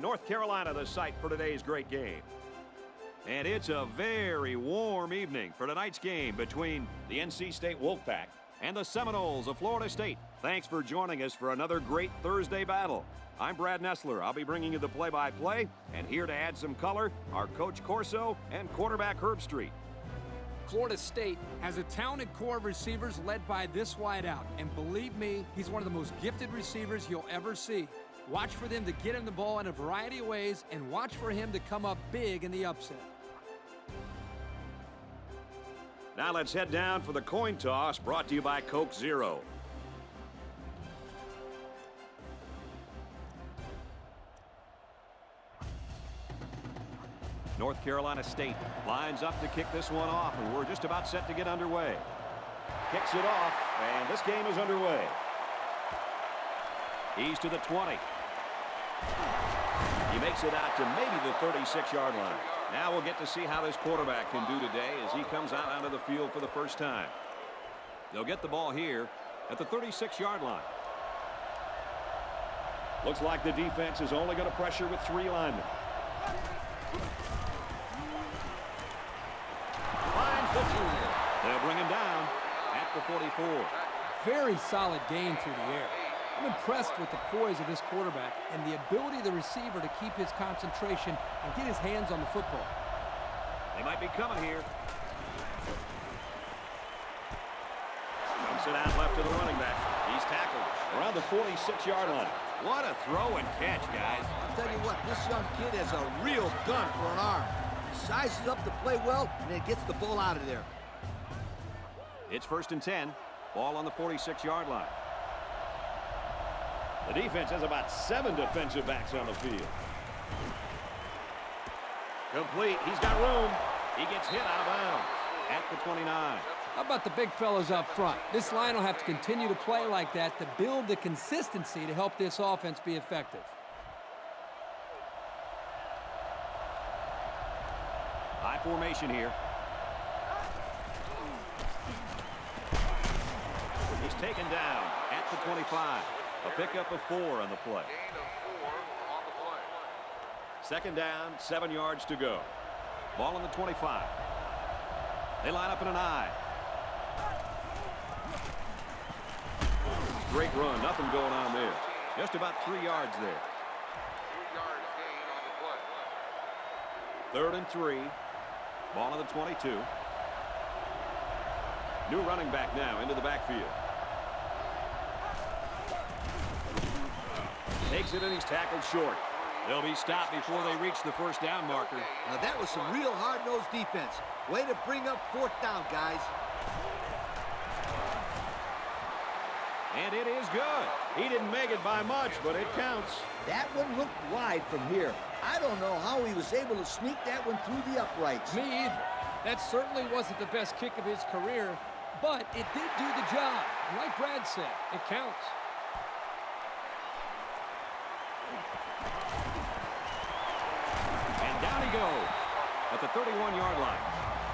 North Carolina the site for today's great game. And it's a very warm evening for tonight's game between the NC State Wolfpack and the Seminoles of Florida State. Thanks for joining us for another great Thursday battle. I'm Brad Nessler. I'll be bringing you the play-by-play, and here to add some color are Coach Corso and quarterback Herb Street. Florida State has a talented core of receivers led by this wideout, and believe me, he's one of the most gifted receivers you'll ever see. Watch for them to get him the ball in a variety of ways, and watch for him to come up big in the upset. Now let's head down for the coin toss, brought to you by Coke Zero. North Carolina State lines up to kick this one off, and we're just about set to get underway. Kicks it off, and this game is underway. He's to the 20. He makes it out to maybe the 36-yard line. Now we'll get to see how this quarterback can do today as he comes out onto the field for the first time. They'll get the ball here at the 36-yard line. Looks like the defense is only going to pressure with 3 linemen. Finds the junior. They'll bring him down at the 44. Very solid game through the air. I'm impressed with the poise of this quarterback and the ability of the receiver to keep his concentration and get his hands on the football. They might be coming here. Dumps it out left to the running back. He's tackled around the 46-yard line. What a throw and catch, guys. I'll tell you what, this young kid has a real gun for an arm. He sizes up to play well and then gets the ball out of there. It's 1st and 10. Ball on the 46-yard line. The defense has about 7 defensive backs on the field. Complete. He's got room. He gets hit out of bounds at the 29. How about the big fellas up front? This line will have to continue to play like that to build the consistency to help this offense be effective. High formation here. He's taken down at the 25. A pickup of 4 on the play. Second down, 7 yards to go. Ball on the 25. They line up in an I. Great run, nothing going on there. Just about 3 yards there. 3rd and 3. Ball on the 22. New running back now into the backfield. Takes it and he's tackled short. They'll be stopped before they reach the first down marker. Now that was some real hard-nosed defense. Way to bring up 4th down, guys. And it is good. He didn't make it by much, but it counts. That one looked wide from here. I don't know how he was able to sneak that one through the uprights. Me either. That certainly wasn't the best kick of his career, but it did do the job. Like Brad said, it counts. Down he goes at the 31-yard line.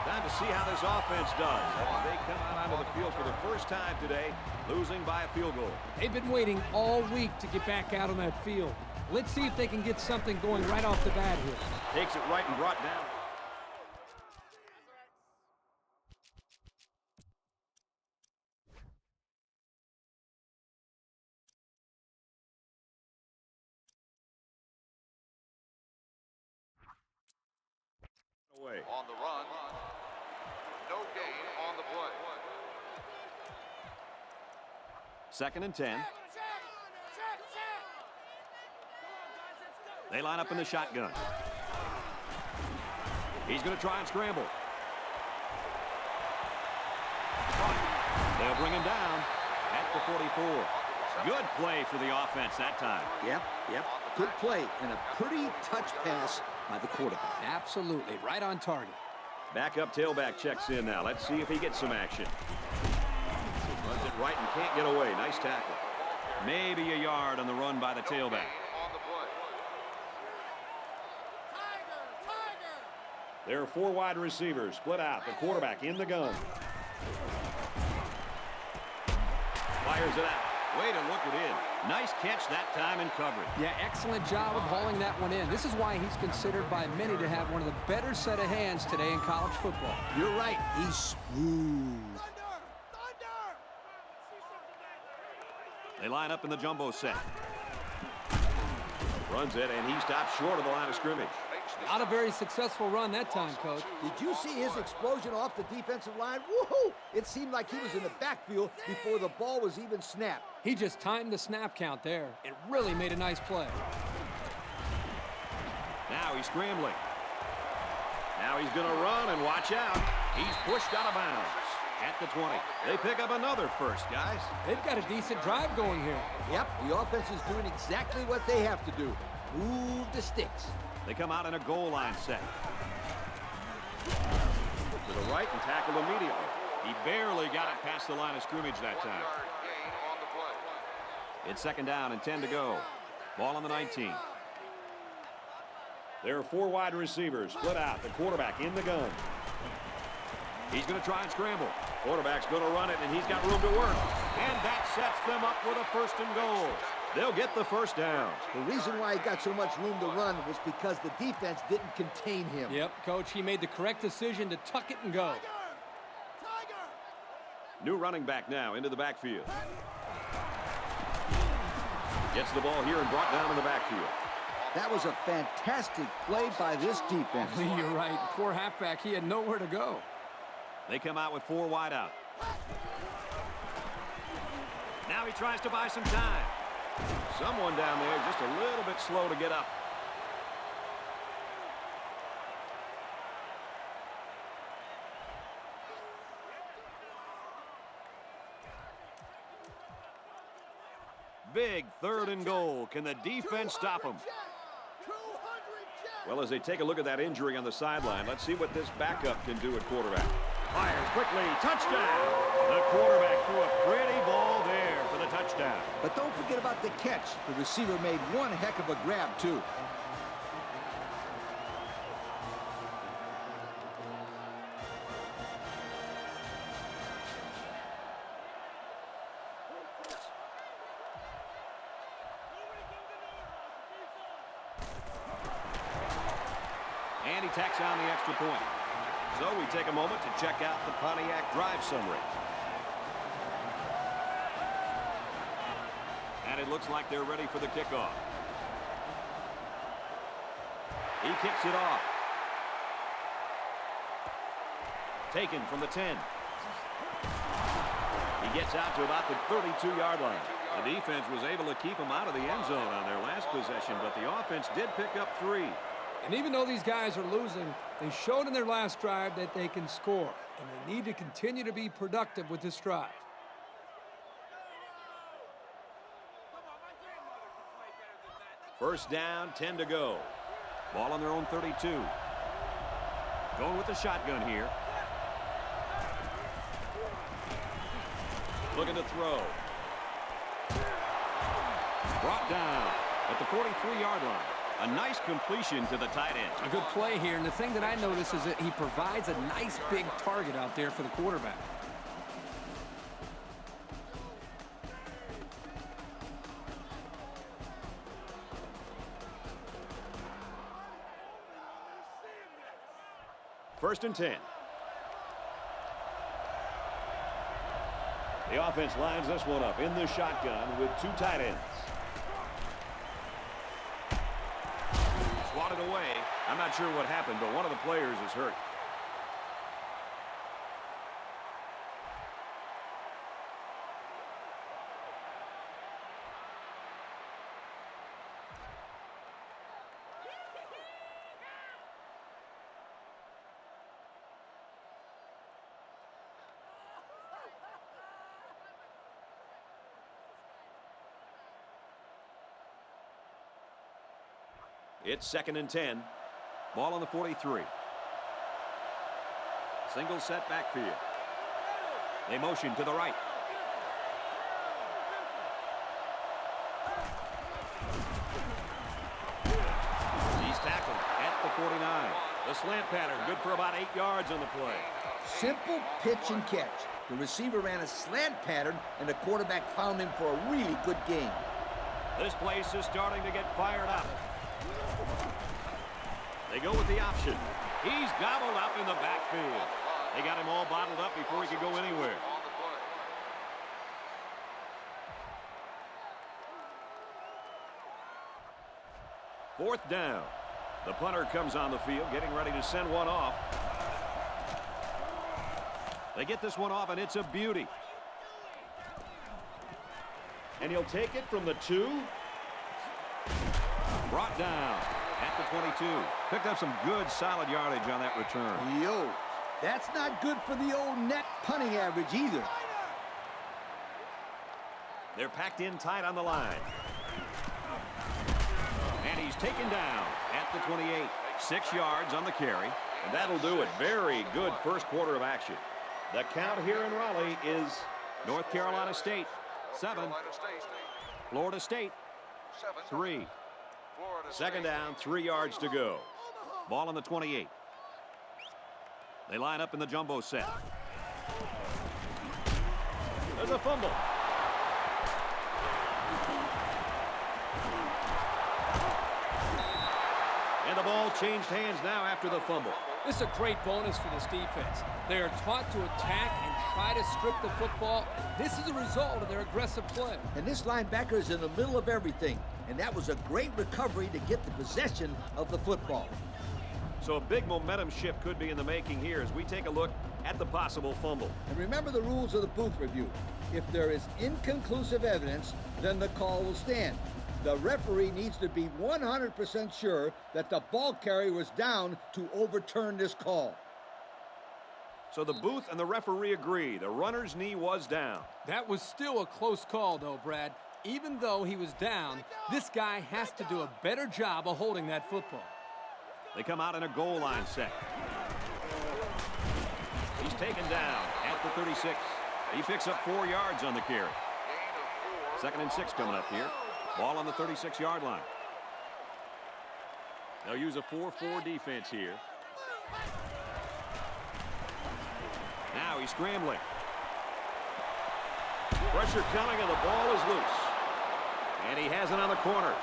Time to see how this offense does as they come out onto the field for the first time today, losing by a field goal. They've been waiting all week to get back out on that field. Let's see if they can get something going right off the bat here. Takes it right and brought down. On the run, no gain on the play. 2nd and 10. They line up in the shotgun. He's going to try and scramble. They'll bring him down at the 44. Good play for the offense that time. Yep. Good play and a pretty touch pass by the quarterback. Absolutely, right on target. Backup tailback checks in now. Let's see if he gets some action. Runs it right and can't get away. Nice tackle. Maybe a yard on the run by the tailback. There are 4 wide receivers split out. The quarterback in the gun. Fires it out. Way to look it in. Nice catch that time in coverage. Yeah, excellent job of hauling that one in. This is why he's considered by many to have one of the better set of hands today in college football. You're right. He's smooth. They line up in the jumbo set. Runs it, and he stops short of the line of scrimmage. Not a very successful run that time, Coach. Did you see his explosion off the defensive line? Woohoo! It seemed like he was in the backfield before the ball was even snapped. He just timed the snap count there. It really made a nice play. Now he's scrambling. Now he's going to run, and watch out. He's pushed out of bounds at the 20. They pick up another first, guys. They've got a decent drive going here. Yep, the offense is doing exactly what they have to do. Move the sticks. They come out in a goal line set. To the right and tackled immediately. He barely got it past the line of scrimmage that time. It's second down and 10 to go. Ball on the 19. There are 4 wide receivers split out. The quarterback in the gun. He's going to try and scramble. Quarterback's going to run it, and he's got room to work. And that sets them up with a first and goal. They'll get the first down. The reason why he got so much room to run was because the defense didn't contain him. Yep, Coach, he made the correct decision to tuck it and go. New running back now into the backfield. Gets the ball here and brought down in the backfield. That was a fantastic play by this defense. You're right. Poor halfback, he had nowhere to go. They come out with 4 wide out. Now he tries to buy some time. Someone down there just a little bit slow to get up. Big 3rd and goal. Can the defense stop him? Well, as they take a look at that injury on the sideline, let's see what this backup can do at quarterback. Fires quickly. Touchdown. The quarterback threw a pretty ball there for the touchdown. But don't forget about the catch. The receiver made one heck of a grab, too. And he tacks on the extra point. So we take a moment to check out the Pontiac drive summary. And it looks like they're ready for the kickoff. He kicks it off. Taken from the 10. He gets out to about the 32-yard line. The defense was able to keep him out of the end zone on their last possession, but the offense did pick up 3. And even though these guys are losing, they showed in their last drive that they can score. And they need to continue to be productive with this drive. First down, 10 to go. Ball on their own 32. Going with the shotgun here. Looking to throw. Brought down at the 43-yard line. A nice completion to the tight end. A good play here, and the thing that I notice is that he provides a nice big target out there for the quarterback. First and 10. The offense lines this one up in the shotgun with 2 tight ends. Swatted away. I'm not sure what happened, but one of the players is hurt. It's second and 10. Ball on the 43. Single set backfield. They motion to the right. He's tackled at the 49. The slant pattern good for about 8 yards on the play. Simple pitch and catch. The receiver ran a slant pattern, and the quarterback found him for a really good game. This place is starting to get fired up. They go with the option. He's gobbled up in the backfield. They got him all bottled up before he could go anywhere. Fourth down. The punter comes on the field, getting ready to send one off. They get this one off, and it's a beauty. And he'll take it from the 2. Brought down at the 22. Picked up some good, solid yardage on that return. Yo, that's not good for the old net punting average either. They're packed in tight on the line. And he's taken down at the 28. 6 yards on the carry. And that'll do it. Very good first quarter of action. The count here in Raleigh is North Carolina State 7. Florida State 3. Second down, 3 yards to go. Ball on the 28. They line up in the jumbo set. There's a fumble. And the ball changed hands now after the fumble. This is a great bonus for this defense. They are taught to attack and try to strip the football. This is a result of their aggressive play. And this linebacker is in the middle of everything. And that was a great recovery to get the possession of the football. So a big momentum shift could be in the making here as we take a look at the possible fumble. And remember the rules of the booth review. If there is inconclusive evidence, then the call will stand. The referee needs to be 100% sure that the ball carrier was down to overturn this call. So the booth and the referee agree. The runner's knee was down. That was still a close call, though, Brad. Even though he was down, this guy has to do a better job of holding that football. They come out in a goal line set. He's taken down at the 36. He picks up 4 yards on the carry. 2nd and 6 coming up here. Ball on the 36-yard line. They'll use a 4-4 defense here. Now he's scrambling. Pressure coming and the ball is loose. And he has it on the corner.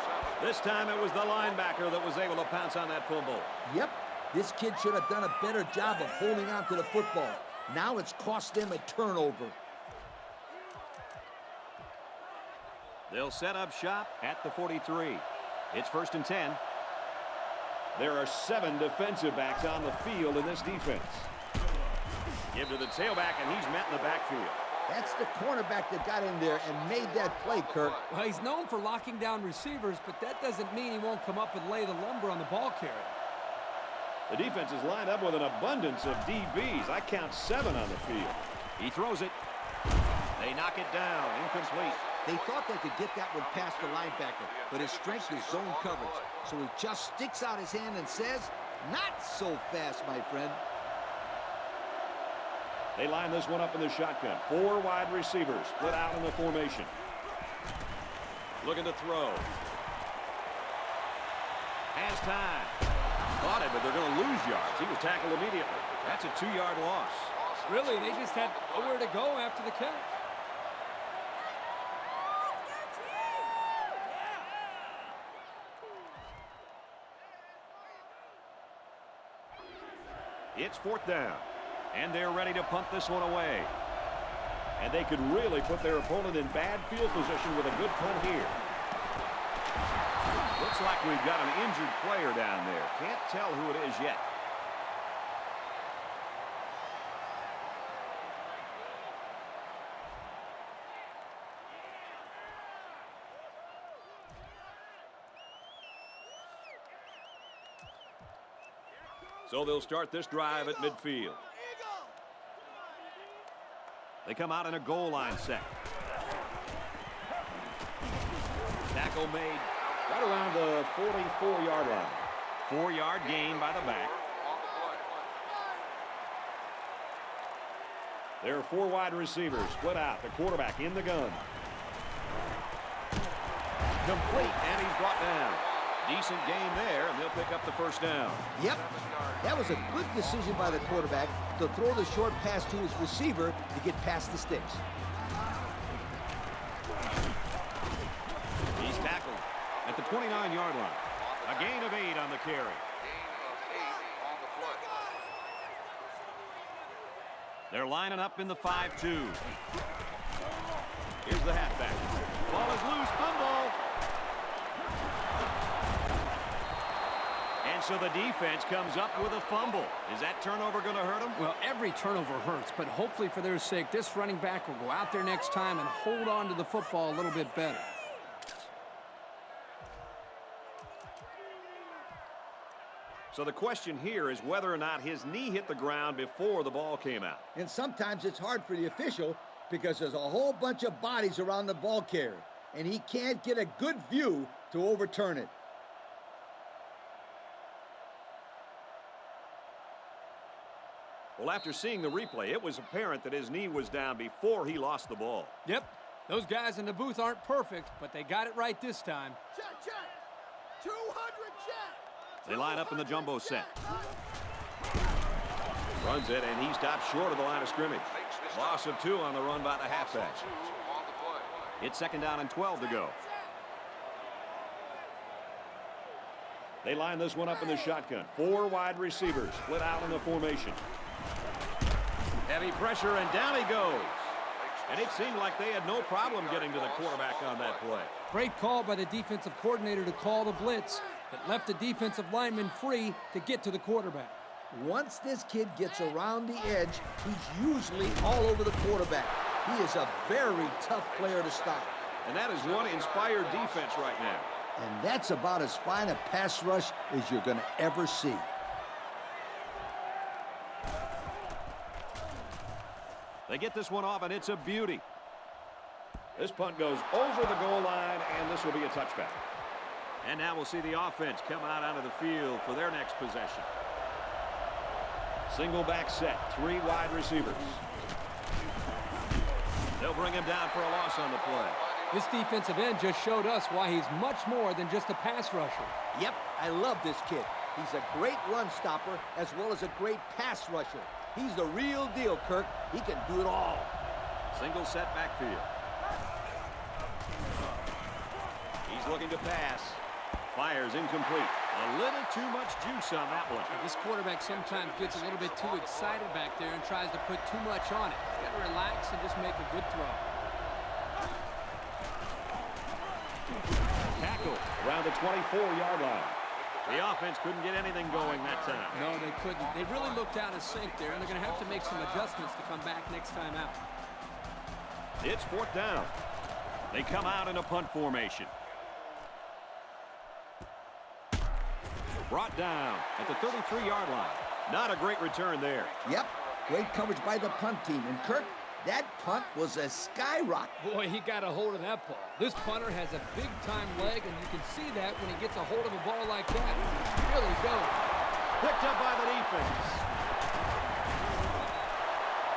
This time it was the linebacker that was able to pounce on that fumble. Yep, this kid should have done a better job of holding on to the football. Now it's cost them a turnover. They'll set up shop at the 43. It's 1st and 10. There are 7 defensive backs on the field in this defense. Give to the tailback, and he's met in the backfield. That's the cornerback that got in there and made that play, Kirk. Well, he's known for locking down receivers, but that doesn't mean he won't come up and lay the lumber on the ball carrier. The defense is lined up with an abundance of DBs. I count 7 on the field. He throws it. They knock it down. Incomplete. They thought they could get that one past the linebacker, but his strength is zone coverage. So he just sticks out his hand and says, "Not so fast, my friend." They line this one up in the shotgun. 4 wide receivers split out in the formation. Looking to throw. Has time. Caught it, but they're going to lose yards. He was tackled immediately. That's a 2-yard loss. Really, they just had nowhere to go after the catch. It's 4th down, and they're ready to punt this one away. And they could really put their opponent in bad field position with a good punt here. Looks like we've got an injured player down there. Can't tell who it is yet. So they'll start this drive at midfield. They come out in a goal line set. Tackle made right around the 44-yard line. 4-yard gain by the back. There are 4 wide receivers split out. The quarterback in the gun. Complete, and he's brought down. Decent gain there, and they'll pick up the first down. Yep, that was a good decision by the quarterback to throw the short pass to his receiver to get past the sticks. He's tackled at the 29-yard line. A gain of 8 on the carry. Gain of 8 on the play. They're lining up in the 5-2. Here's the halfback. Ball is loose. Fumble. And so the defense comes up with a fumble. Is that turnover going to hurt them? Well, every turnover hurts, but hopefully for their sake, this running back will go out there next time and hold on to the football a little bit better. So the question here is whether or not his knee hit the ground before the ball came out. And sometimes it's hard for the official because there's a whole bunch of bodies around the ball carrier, and he can't get a good view to overturn it. Well, after seeing the replay, it was apparent that his knee was down before he lost the ball. Yep, those guys in the booth aren't perfect, but they got it right this time. Check, check. 200 check. They line up in the jumbo set. Runs it, and he stops short of the line of scrimmage. Loss of 2 on the run by the halfback. It's second down and 12 to go. They line this one up in the shotgun. 4 wide receivers split out in the formation. Heavy pressure, and down he goes. And it seemed like they had no problem getting to the quarterback on that play. Great call by the defensive coordinator to call the blitz. It left the defensive lineman free to get to the quarterback. Once this kid gets around the edge, he's usually all over the quarterback. He is a very tough player to stop. And that is one inspired defense right now. And that's about as fine a pass rush as you're going to ever see. They get this one off, and it's a beauty. This punt goes over the goal line, and this will be a touchback. And now we'll see the offense come out onto the field for their next possession. Single back set, 3 wide receivers. They'll bring him down for a loss on the play. This defensive end just showed us why he's much more than just a pass rusher. Yep, I love this kid. He's a great run stopper as well as a great pass rusher. He's the real deal, Kirk. He can do it all. Single set backfield. He's looking to pass. Fires incomplete. A little too much juice on that one. This quarterback sometimes gets a little bit too excited back there and tries to put too much on it. He's got to relax and just make a good throw. Tackle around the 24-yard line. The offense couldn't get anything going that time. No, they couldn't. They really looked out of sync there, and they're going to have to make some adjustments to come back next time out. It's 4th down. They come out in a punt formation. Brought down at the 33-yard line. Not a great return there. Yep, great coverage by the punt team. And Kirk, that punt was a skyrocket. Boy, he got a hold of that ball. This punter has a big-time leg, and you can see that when he gets a hold of a ball like that. He really goes. Picked up by the defense.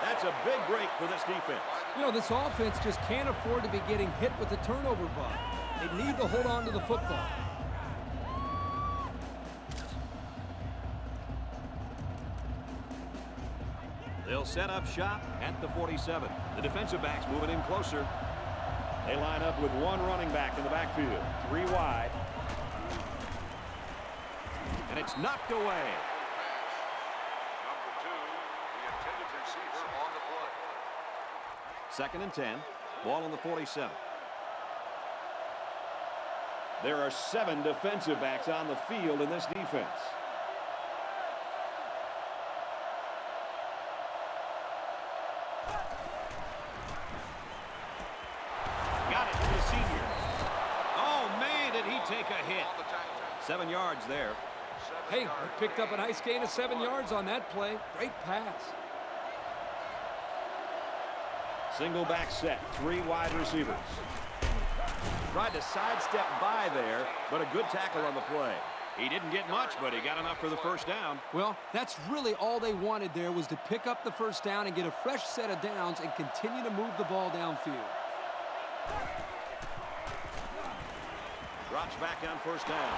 That's a big break for this defense. You know, this offense just can't afford to be getting hit with the turnover bug. They need to hold on to the football. They'll set up shop at the 47. The defensive backs moving in closer. They line up with 1 running back in the backfield. 3 wide. And it's knocked away. Number 2, the intended receiver on the play. 2nd and 10. Ball on the 47. There are 7 defensive backs on the field in this defense. Got it to the senior. Oh, man, did he take a hit. 7 yards there. Hey, they picked up a nice gain of 7 yards on that play. Great pass. Single back set, 3 wide receivers. Tried to sidestep by there, but a good tackle on the play. He didn't get much, but he got enough for the first down. Well, that's really all they wanted there was to pick up the first down and get a fresh set of downs and continue to move the ball downfield. Drops back on first down.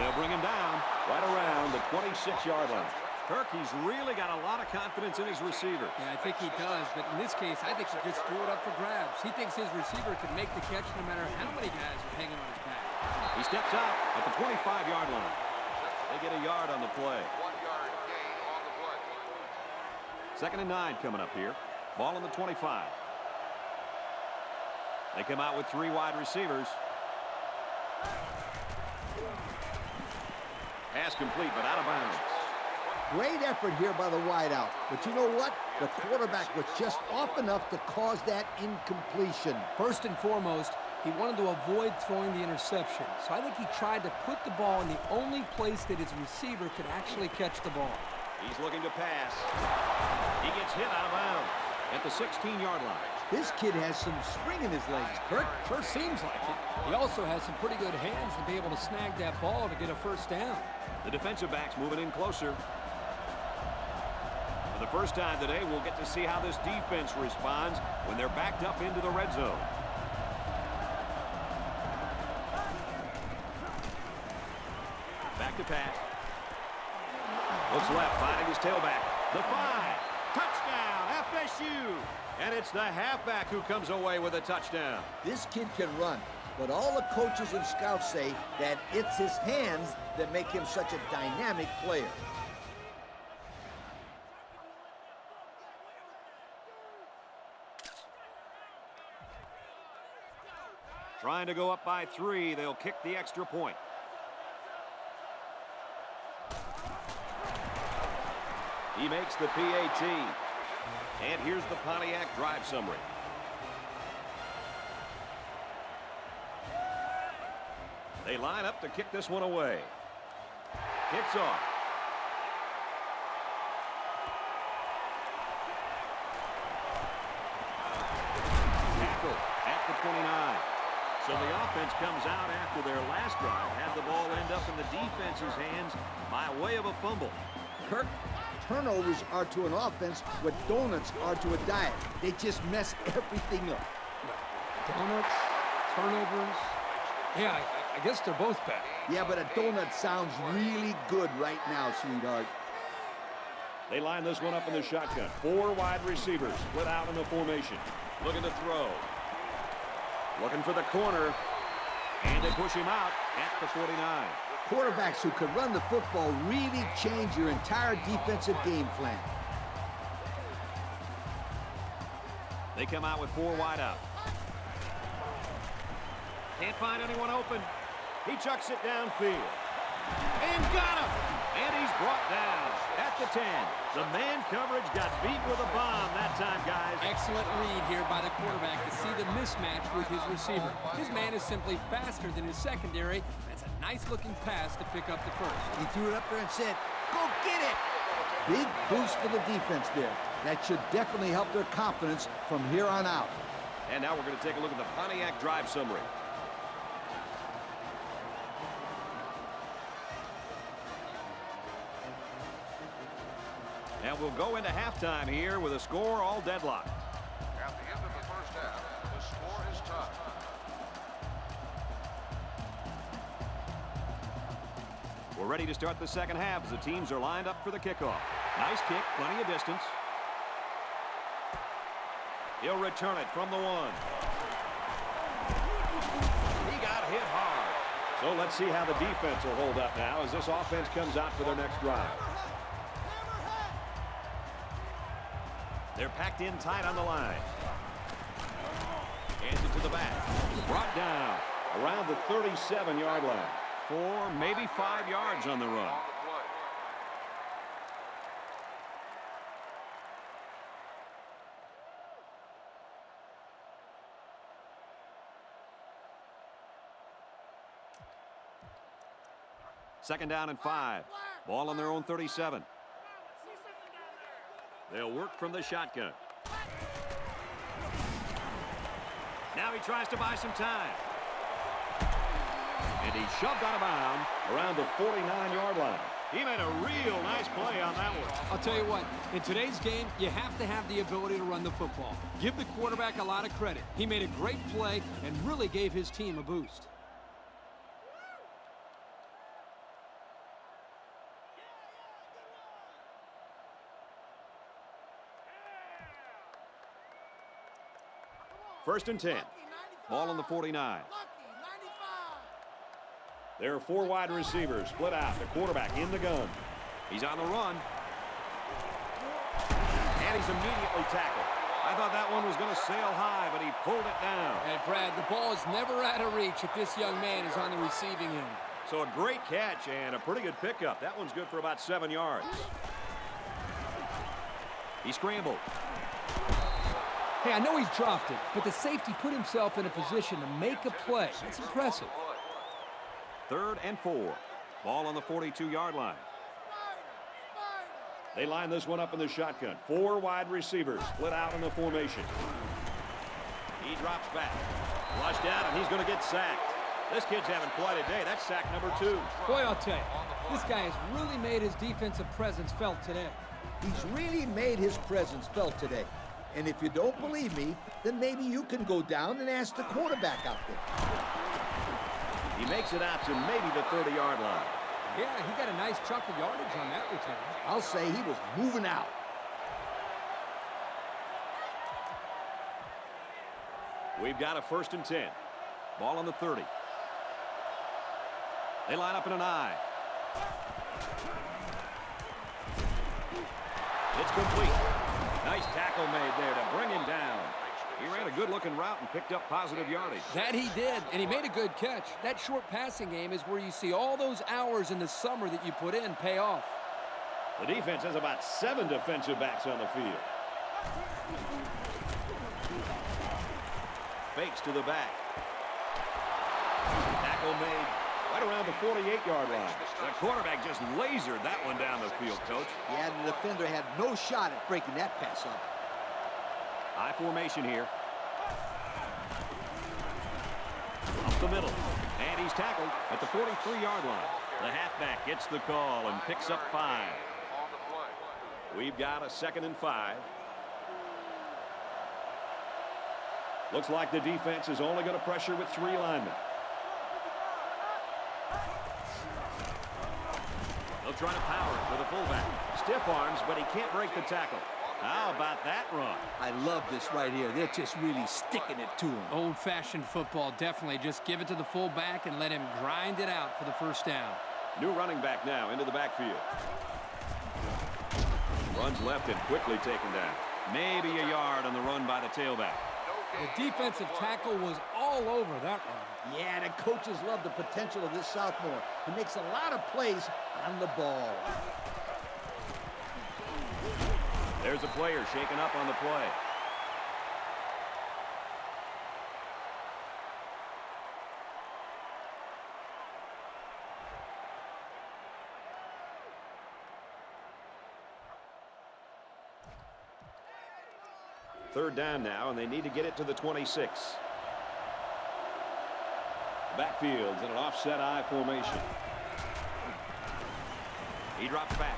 They'll bring him down right around the 26-yard line. Kirk, he's really got a lot of confidence in his receiver. Yeah, I think he does, but in this case, I think he just threw it up for grabs. He thinks his receiver can make the catch no matter how many guys are hanging on his back. He steps out at the 25-yard line. They get a yard on the play. 1-yard gain on the play. 2nd and 9 coming up here. Ball on the 25. They come out with 3 wide receivers. Pass complete, but out of bounds. Great effort here by the wideout. But you know what? The quarterback was just off enough to cause that incompletion. First and foremost, he wanted to avoid throwing the interception. So I think he tried to put the ball in the only place that his receiver could actually catch the ball. He's looking to pass. He gets hit out of bounds at the 16-yard line. This kid has some spring in his legs, Kirk. Sure seems like it. He also has some pretty good hands to be able to snag that ball to get a first down. The defensive back's moving in closer. For the first time today, we'll get to see how this defense responds when they're backed up into the red zone. Back to pass. Looks left, finding his tailback. The 5. Touchdown, FSU. And it's the halfback who comes away with a touchdown. This kid can run, but all the coaches and scouts say that it's his hands that make him such a dynamic player. Trying to go up by 3. They'll kick the extra point. He makes the PAT. And here's the Pontiac drive summary. They line up to kick this one away. Kicks off. Tackle at the 29. So the offense comes out after their last drive, had the ball end up in the defense's hands by way of a fumble. Kirk, turnovers are to an offense what donuts are to a diet. They just mess everything up. Donuts, turnovers. Yeah, I guess they're both bad. Yeah, but a donut sounds really good right now, sweetheart. They line this one up in the shotgun. 4 wide receivers split out in the formation. Looking to throw. Looking for the corner. And they push him out at the 49. Quarterbacks who can run the football really change your entire defensive game plan. They come out with 4 wide out. Can't find anyone open. He chucks it downfield. And got him! And he's brought down at the 10. The man coverage got beat with a bomb that time, guys. Excellent read here by the quarterback to see the mismatch with his receiver. His man is simply faster than his secondary. That's a nice-looking pass to pick up the first. He threw it up there and said, "Go get it!" Big boost for the defense there. That should definitely help their confidence from here on out. And now we're going to take a look at the Pontiac drive summary. And we'll go into halftime here with a score all deadlocked. At the end of the first half, the score is tied. We're ready to start the second half as the teams are lined up for the kickoff. Nice kick, plenty of distance. He'll return it from the 1. He got hit hard. So let's see how the defense will hold up now as this offense comes out for their next drive. They're packed in tight on the line. Hands it to the back. Brought down around the 37-yard line. 4, maybe 5 yards on the run. Second down and 5. Ball on their own 37. They'll work from the shotgun. Now he tries to buy some time. And he's shoved out of bounds around the 49-yard line. He made a real nice play on that one. I'll tell you what, in today's game, you have to have the ability to run the football. Give the quarterback a lot of credit. He made a great play and really gave his team a boost. First and 10. Ball on the 49. Lucky, 95. There are 4 wide receivers split out. The quarterback in the gun. He's on the run. And he's immediately tackled. I thought that one was going to sail high, but he pulled it down. And Brad, the ball is never out of reach if this young man is on the receiving end. So a great catch and a pretty good pickup. That one's good for about 7 yards. He scrambled. Hey, I know he dropped it, but the safety put himself in a position to make a play. It's impressive. 3rd and 4. Ball on the 42-yard line. They line this one up in the shotgun. 4 wide receivers split out in the formation. He drops back. Flushed out, and he's going to get sacked. This kid's having quite a day. That's sack number 2. Boy, I'll tell you, this guy has really made his defensive presence felt today. He's really made his presence felt today. And if you don't believe me, then maybe you can go down and ask the quarterback out there. He makes it out to maybe the 30-yard line. Yeah, he got a nice chunk of yardage on that return. I'll say he was moving out. We've got a 1st and 10. Ball on the 30. They line up in an I. It's complete. Nice tackle made there to bring him down. He ran a good-looking route and picked up positive yardage. That he did, and he made a good catch. That short passing game is where you see all those hours in the summer that you put in pay off. The defense has about 7 defensive backs on the field. Fakes to the back. Tackle made right around the 48-yard line. The quarterback just lasered that one down the field, Coach. Yeah, the defender had no shot at breaking that pass up. High formation here. Up the middle. And he's tackled at the 43-yard line. The halfback gets the call and picks up 5. We've got a 2nd and 5. Looks like the defense is only going to pressure with 3 linemen. They'll try to power it for the fullback. Stiff arms, but he can't break the tackle. How about that run? I love this right here. They're just really sticking it to him. Old-fashioned football, definitely. Just give it to the fullback and let him grind it out for the first down. New running back now into the backfield. Runs left and quickly taken down. Maybe a yard on the run by the tailback. The defensive tackle was all over that run. Yeah, the coaches love the potential of this sophomore. He makes a lot of plays on the ball. There's a player shaken up on the play. Third down now, and they need to get it to the 26. Backfield's in an offset I formation. He drops back.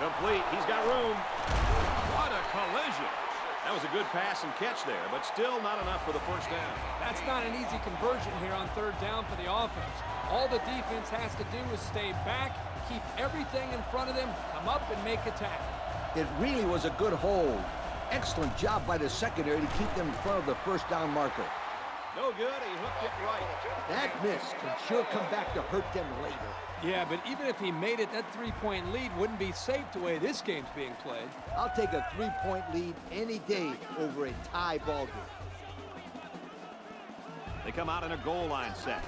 Complete. He's got room. What a collision. That was a good pass and catch there, but still not enough for the first down. That's not an easy conversion here on 3rd down for the offense. All the defense has to do is stay back, keep everything in front of them, come up and make a tackle. It really was a good hold. Excellent job by the secondary to keep them in front of the first down marker. No good. He hooked it right. That miss can sure come back to hurt them later. Yeah, but even if he made it, that 3-point lead wouldn't be safe the way this game's being played. I'll take a 3-point lead any day over a tie ball game. They come out in a goal line set.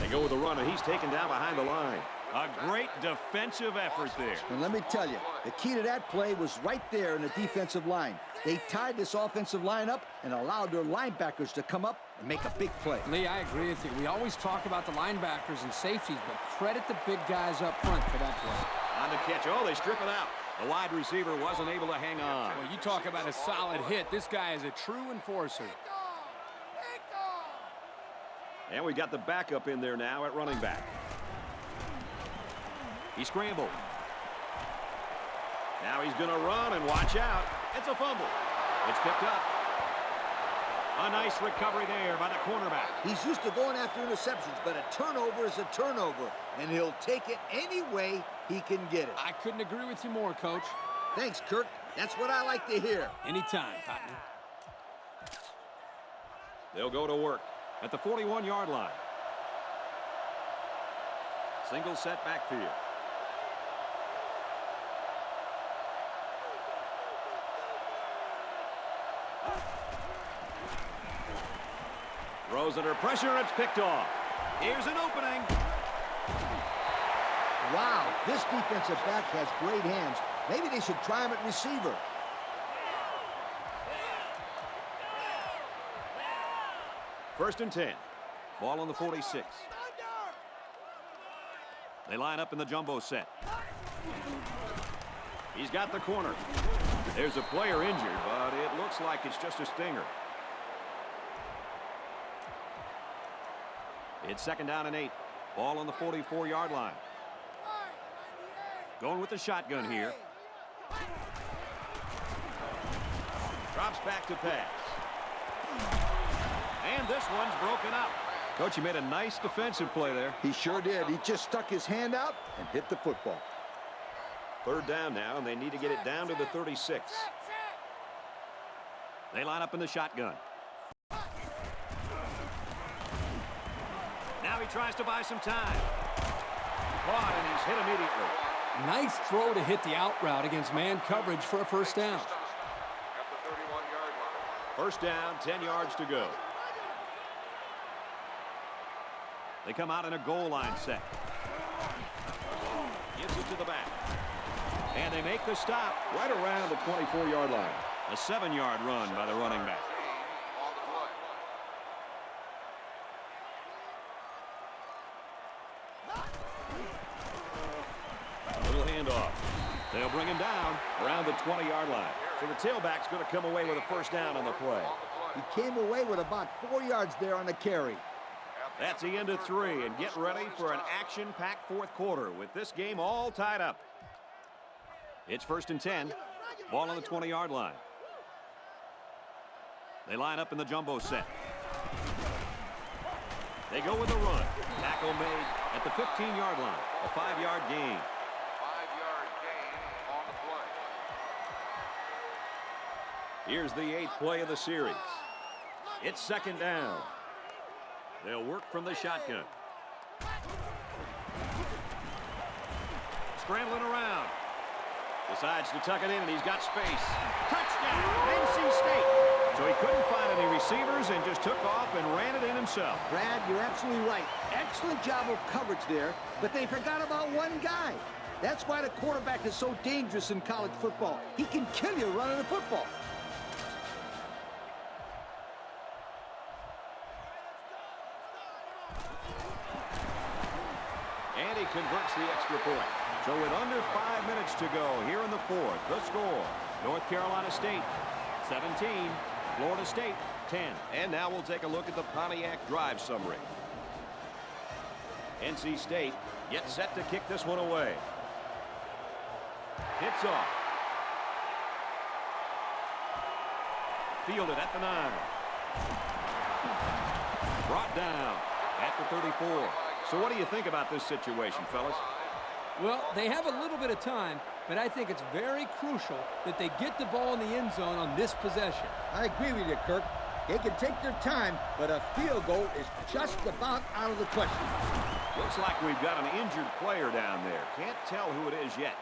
They go with the run, and he's taken down behind the line. A great defensive effort there. And let me tell you, the key to that play was right there in the defensive line. They tied this offensive line up and allowed their linebackers to come up and make a big play. Lee, I agree with you. We always talk about the linebackers and safeties, but credit the big guys up front for that play. On the catch. Oh, they strip it out. The wide receiver wasn't able to hang on. Well, you talk about a solid hit. This guy is a true enforcer. And we got the backup in there now at running back. He scrambled. Now he's going to run and watch out. It's a fumble. It's picked up. A nice recovery there by the cornerback. He's used to going after interceptions, but a turnover is a turnover, and he'll take it any way he can get it. I couldn't agree with you more, Coach. Thanks, Kirk. That's what I like to hear. Anytime, partner. They'll go to work at the 41-yard line. Single set backfield. Throws under pressure. It's picked off. Here's an opening. Wow, this defensive back has great hands. Maybe they should try him at receiver. First and 10. Ball on the 46. They line up in the jumbo set. He's got the corner. There's a player injured, but it looks like it's just a stinger. It's second down and 8. Ball on the 44-yard line. Going with the shotgun here. Drops back to pass. And this one's broken up. Coach, he made a nice defensive play there. He sure did. He just stuck his hand out and hit the football. Third down now, and they need to get it down to the 36. They line up in the shotgun. Now he tries to buy some time. Caught, and he's hit immediately. Nice throw to hit the out route against man coverage for a first down. At the 31-yard line. First down, 10 yards to go. They come out in a goal line set. Gives it to the back. And they make the stop right around the 24-yard line. A 7-yard run by the running back. On the play. Little handoff. They'll bring him down around the 20-yard line. So the tailback's going to come away with a first down on the play. He came away with about 4 yards there on the carry. That's the end of 3, and get ready for an action-packed fourth quarter with this game all tied up. It's first and 10. Ball on the 20-yard line. They line up in the jumbo set. They go with the run. Tackle made at the 15-yard line. A 5-yard gain. 5-yard gain on the play. Here's the 8th play of the series. It's second down. They'll work from the shotgun. Scrambling around. Decides to tuck it in, and he's got space. Touchdown, NC State. So he couldn't find any receivers and just took off and ran it in himself. Brad, you're absolutely right. Excellent job of coverage there, but they forgot about one guy. That's why the quarterback is so dangerous in college football. He can kill you running the football. And he converts the extra point. So with under 5 minutes to go here in the fourth, the score, North Carolina State 17, Florida State 10. And now we'll take a look at the Pontiac drive summary. NC State gets set to kick this one away. Hits off. Fielded at the 9. Brought down at the 34. So what do you think about this situation, fellas? Well, they have a little bit of time, but I think it's very crucial that they get the ball in the end zone on this possession. I agree with you, Kirk. They can take their time, but a field goal is just about out of the question. Looks like we've got an injured player down there. Can't tell who it is yet.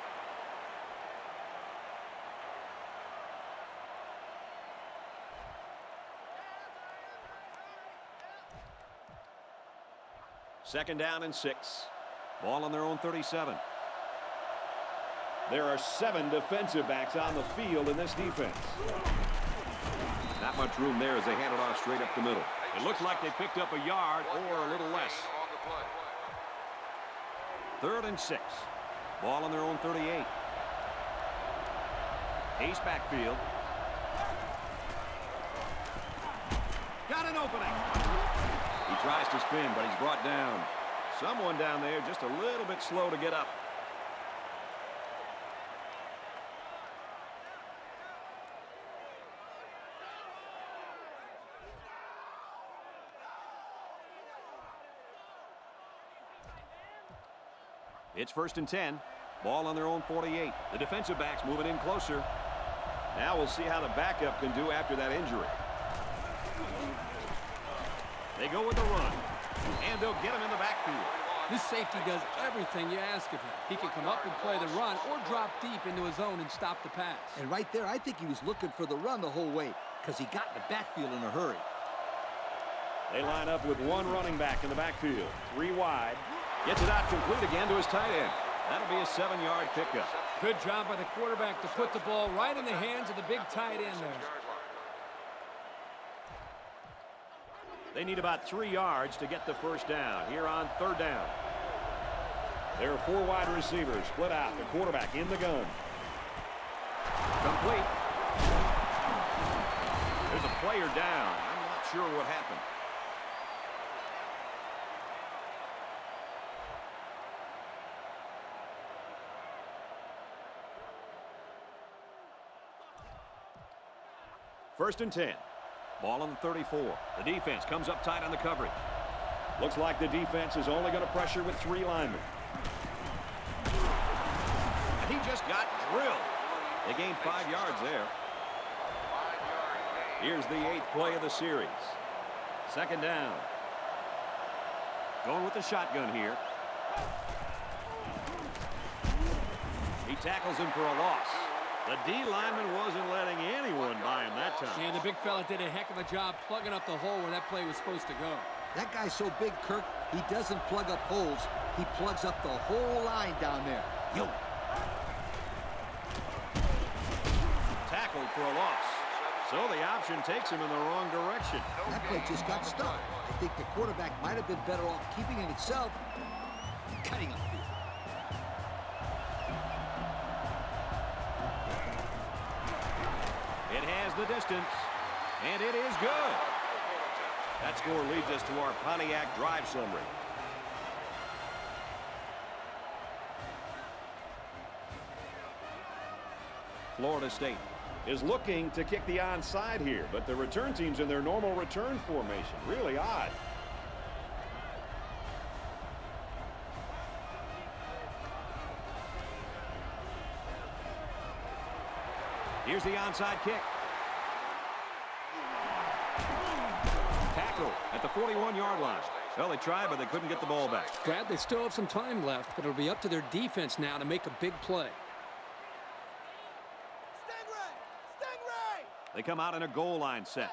Second down and 6. Ball on their own 37. There are 7 defensive backs on the field in this defense. Not much room there as they hand it off straight up the middle. It looks like they picked up a yard or a little less. Third and 6. Ball on their own 38. Ace backfield. Got an opening. He tries to spin, but he's brought down. Someone down there just a little bit slow to get up. It's first and 10. Ball on their own 48. The defensive backs moving in closer. Now we'll see how the backup can do after that injury. They go with the run, and they'll get him in the backfield. This safety does everything you ask of him. He can come up and play the run or drop deep into his zone and stop the pass. And right there, I think he was looking for the run the whole way because he got in the backfield in a hurry. They line up with one running back in the backfield. 3 wide. Gets it out complete again to his tight end. That'll be a 7-yard pickup. Good job by the quarterback to put the ball right in the hands of the big tight end there. They need about 3 yards to get the first down here on 3rd down. There are 4 wide receivers split out. The quarterback in the gun. Complete. There's a player down. I'm not sure what happened. First and 10. Ball on the 34. The defense comes up tight on the coverage. Looks like the defense is only going to pressure with 3 linemen. And he just got drilled. They gained 5 yards there. Here's the 8th play of the series. 2nd down. Going with the shotgun here. He tackles him for a loss. The D lineman wasn't letting anyone by him that time. And the big fella did a heck of a job plugging up the hole where that play was supposed to go. That guy's so big, Kirk, he doesn't plug up holes. He plugs up the whole line down there. Yo. Tackled for a loss. So the option takes him in the wrong direction. That play just got stuck. I think the quarterback might have been better off keeping it himself. Cutting upfield. It has the distance, and it is good. That score leads us to our Pontiac drive summary. Florida State is looking to kick the onside here, but the return team's in their normal return formation. Really odd. Here's the onside kick. Tackle at the 41-yard line. Well, they tried, but they couldn't get the ball back. Brad, they still have some time left, but it'll be up to their defense now to make a big play. They come out in a goal line set.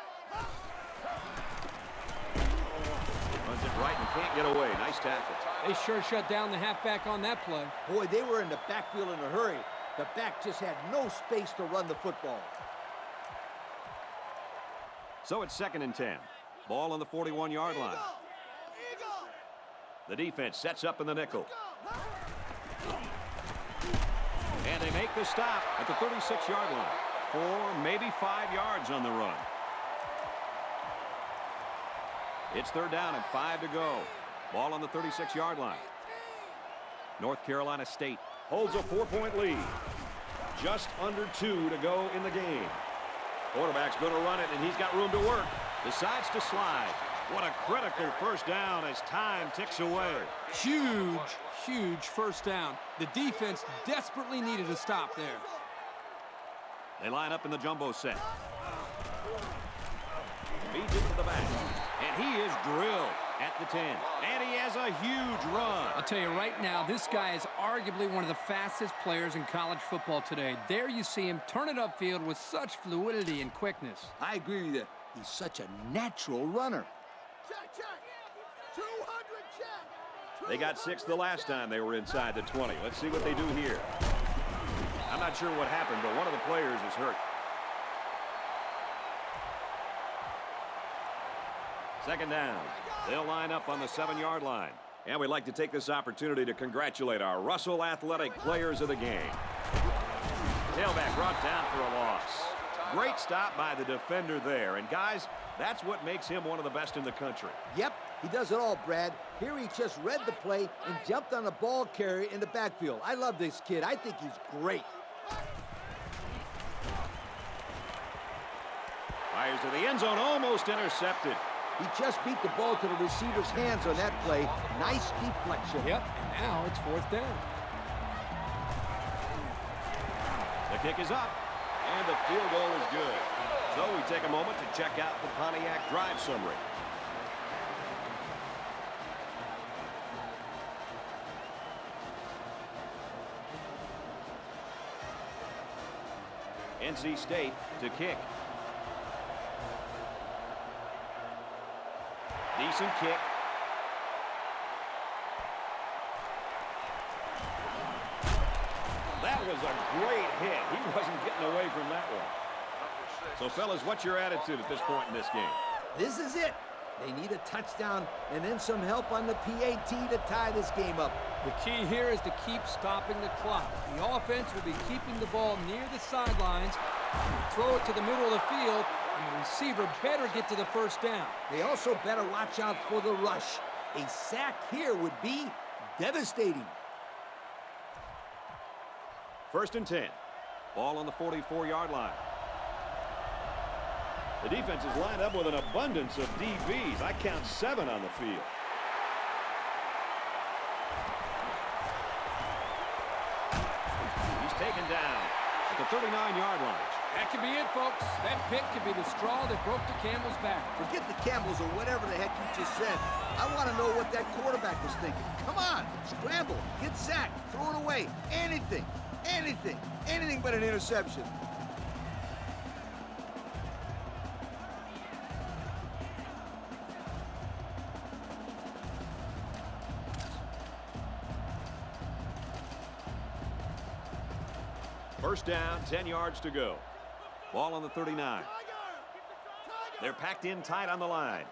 Runs it right and can't get away. Nice tackle. They sure shut down the halfback on that play. Boy, they were in the backfield in a hurry. The back just had no space to run the football. So it's 2nd and 10. Ball on the 41-yard line. The defense sets up in the nickel. And they make the stop at the 36-yard line. 4, maybe 5 yards on the run. It's 3rd down and 5 to go. Ball on the 36-yard line. North Carolina State holds a 4-point lead. Just under 2 to go in the game. Quarterback's going to run it, and he's got room to work. Decides to slide. What a critical first down as time ticks away. Huge, huge first down. The defense desperately needed a stop there. They line up in the jumbo set. Feeds it to the back. And he is drilled at the 10. And he has a huge run. I'll tell you right now, this guy is arguably one of the fastest players in college football today. There you see him turn it upfield with such fluidity and quickness. I agree with you. He's such a natural runner. Check, check. 200 check. They got 6 the last time they were inside the 20. Let's see what they do here. I'm not sure what happened, but one of the players is hurt. 2nd down. They'll line up on the 7-yard line. And we'd like to take this opportunity to congratulate our Russell Athletic players of the game. Tailback brought down for a loss. Great stop by the defender there. And guys, that's what makes him one of the best in the country. Yep, he does it all, Brad. Here he just read the play and jumped on the ball carrier in the backfield. I love this kid. I think he's great. Fires to the end zone, almost intercepted. He just beat the ball to the receiver's hands on that play. Nice deflection. Yep, and now it's 4th down. The kick is up, and the field goal is good. So we take a moment to check out the Pontiac drive summary. NC State to kick. Decent kick. That was a great hit. He wasn't getting away from that one. So, fellas, what's your attitude at this point in this game? This is it. They need a touchdown and then some help on the PAT to tie this game up. The key here is to keep stopping the clock. The offense will be keeping the ball near the sidelines, throw it to the middle of the field, and the receiver better get to the first down. They also better watch out for the rush. A sack here would be devastating. 1st and 10. Ball on the 44-yard line. The defense is lined up with an abundance of DBs. I count 7 on the field. He's taken down at the 39-yard line. That could be it, folks. That pick could be the straw that broke the camel's back. Forget the Camels or whatever the heck you just said. I want to know what that quarterback was thinking. Come on, scramble, get sacked, throw it away. Anything, anything, anything but an interception. First down, 10 yards to go. Ball on the 39. They're packed in tight on the line.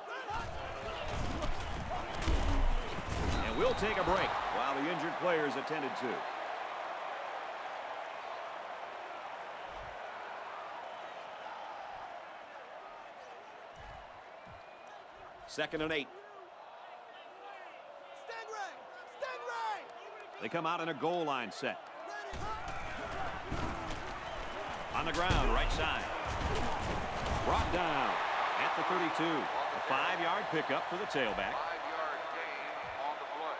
And we'll take a break while the injured players attended to. Second and 8. They come out in a goal line set. On the ground, right side. Brought down at the 32. A 5-yard pickup for the tailback. 5-yard gain on the play.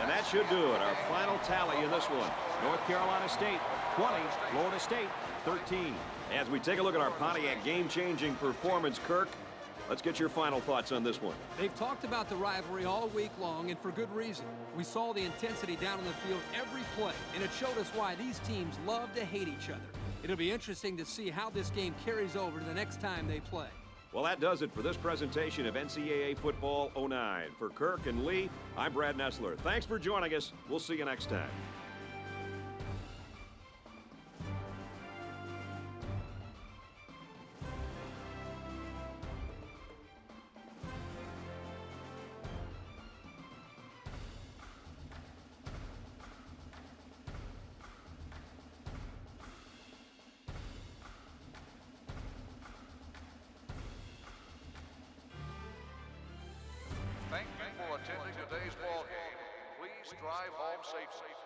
And that should do it. Our final tally in this one. North Carolina State 20, Florida State 13. As we take a look at our Pontiac game-changing performance, Kirk, let's get your final thoughts on this one. They've talked about the rivalry all week long, and for good reason. We saw the intensity down on the field every play, and it showed us why these teams love to hate each other. It'll be interesting to see how this game carries over to the next time they play. Well, that does it for this presentation of NCAA Football 09. For Kirk and Lee, I'm Brad Nessler. Thanks for joining us. We'll see you next time. Thank you for attending today's ball game. Please drive home safely.